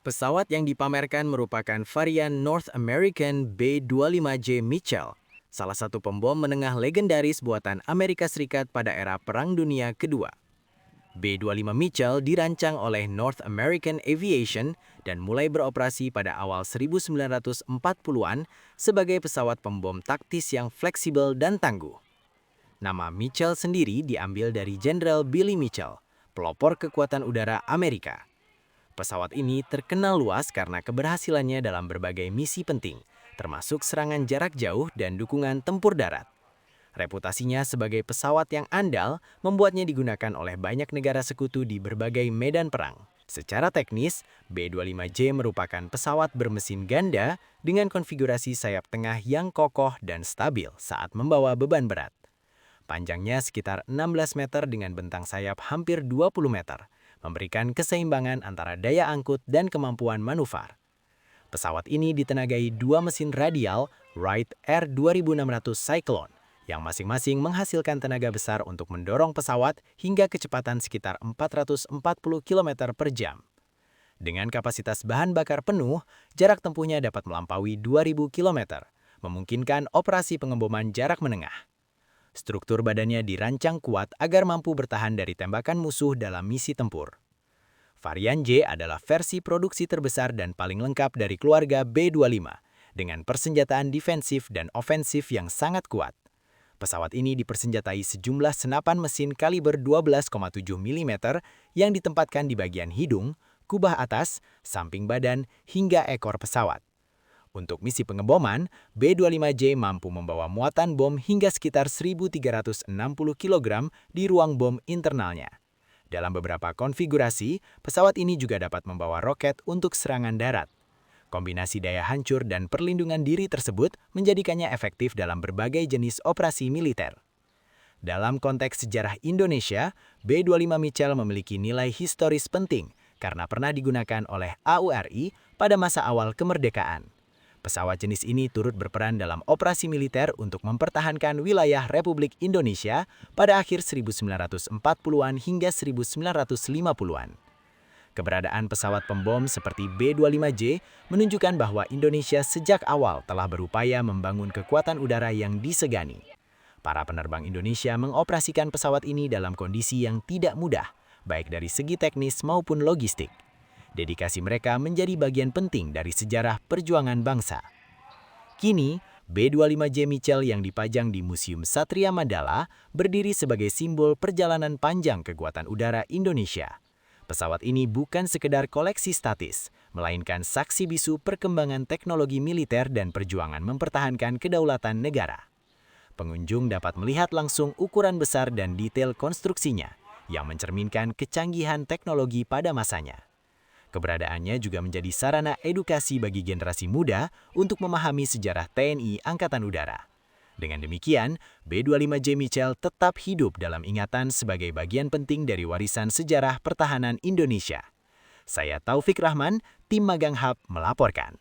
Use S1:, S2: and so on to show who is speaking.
S1: Pesawat yang dipamerkan merupakan varian North American B-25J Mitchell, salah satu pembom menengah legendaris buatan Amerika Serikat pada era Perang Dunia Kedua. B-25 Mitchell dirancang oleh North American Aviation dan mulai beroperasi pada awal 1940-an sebagai pesawat pembom taktis yang fleksibel dan tangguh. Nama Mitchell sendiri diambil dari Jenderal Billy Mitchell, pelopor kekuatan udara Amerika. Pesawat ini terkenal luas karena keberhasilannya dalam berbagai misi penting, termasuk serangan jarak jauh dan dukungan tempur darat. Reputasinya sebagai pesawat yang andal membuatnya digunakan oleh banyak negara sekutu di berbagai medan perang. Secara teknis, B-25J merupakan pesawat bermesin ganda dengan konfigurasi sayap tengah yang kokoh dan stabil saat membawa beban berat. Panjangnya sekitar 16 meter dengan bentang sayap hampir 20 meter, memberikan keseimbangan antara daya angkut dan kemampuan manuver. Pesawat ini ditenagai dua mesin radial Wright R2600 Cyclone, yang masing-masing menghasilkan tenaga besar untuk mendorong pesawat hingga kecepatan sekitar 440 km per jam. Dengan kapasitas bahan bakar penuh, jarak tempuhnya dapat melampaui 2000 km, memungkinkan operasi pengemboman jarak menengah. Struktur badannya dirancang kuat agar mampu bertahan dari tembakan musuh dalam misi tempur. Varian J adalah versi produksi terbesar dan paling lengkap dari keluarga B-25, dengan persenjataan defensif dan ofensif yang sangat kuat. Pesawat ini dipersenjatai sejumlah senapan mesin kaliber 12,7 mm yang ditempatkan di bagian hidung, kubah atas, samping badan, hingga ekor pesawat. Untuk misi pengeboman, B-25J mampu membawa muatan bom hingga sekitar 1.360 kg di ruang bom internalnya. Dalam beberapa konfigurasi, pesawat ini juga dapat membawa roket untuk serangan darat. Kombinasi daya hancur dan perlindungan diri tersebut menjadikannya efektif dalam berbagai jenis operasi militer. Dalam konteks sejarah Indonesia, B-25 Mitchell memiliki nilai historis penting karena pernah digunakan oleh AURI pada masa awal kemerdekaan. Pesawat jenis ini turut berperan dalam operasi militer untuk mempertahankan wilayah Republik Indonesia pada akhir 1940-an hingga 1950-an. Keberadaan pesawat pembom seperti B-25J menunjukkan bahwa Indonesia sejak awal telah berupaya membangun kekuatan udara yang disegani. Para penerbang Indonesia mengoperasikan pesawat ini dalam kondisi yang tidak mudah, baik dari segi teknis maupun logistik. Dedikasi mereka menjadi bagian penting dari sejarah perjuangan bangsa. Kini, B-25J Mitchell yang dipajang di Museum Satria Mandala berdiri sebagai simbol perjalanan panjang kekuatan udara Indonesia. Pesawat ini bukan sekedar koleksi statis, melainkan saksi bisu perkembangan teknologi militer dan perjuangan mempertahankan kedaulatan negara. Pengunjung dapat melihat langsung ukuran besar dan detail konstruksinya, yang mencerminkan kecanggihan teknologi pada masanya. Keberadaannya juga menjadi sarana edukasi bagi generasi muda untuk memahami sejarah TNI Angkatan Udara. Dengan demikian, B-25J Mitchell tetap hidup dalam ingatan sebagai bagian penting dari warisan sejarah pertahanan Indonesia. Saya Taufik Rahman, tim Magang Hub melaporkan.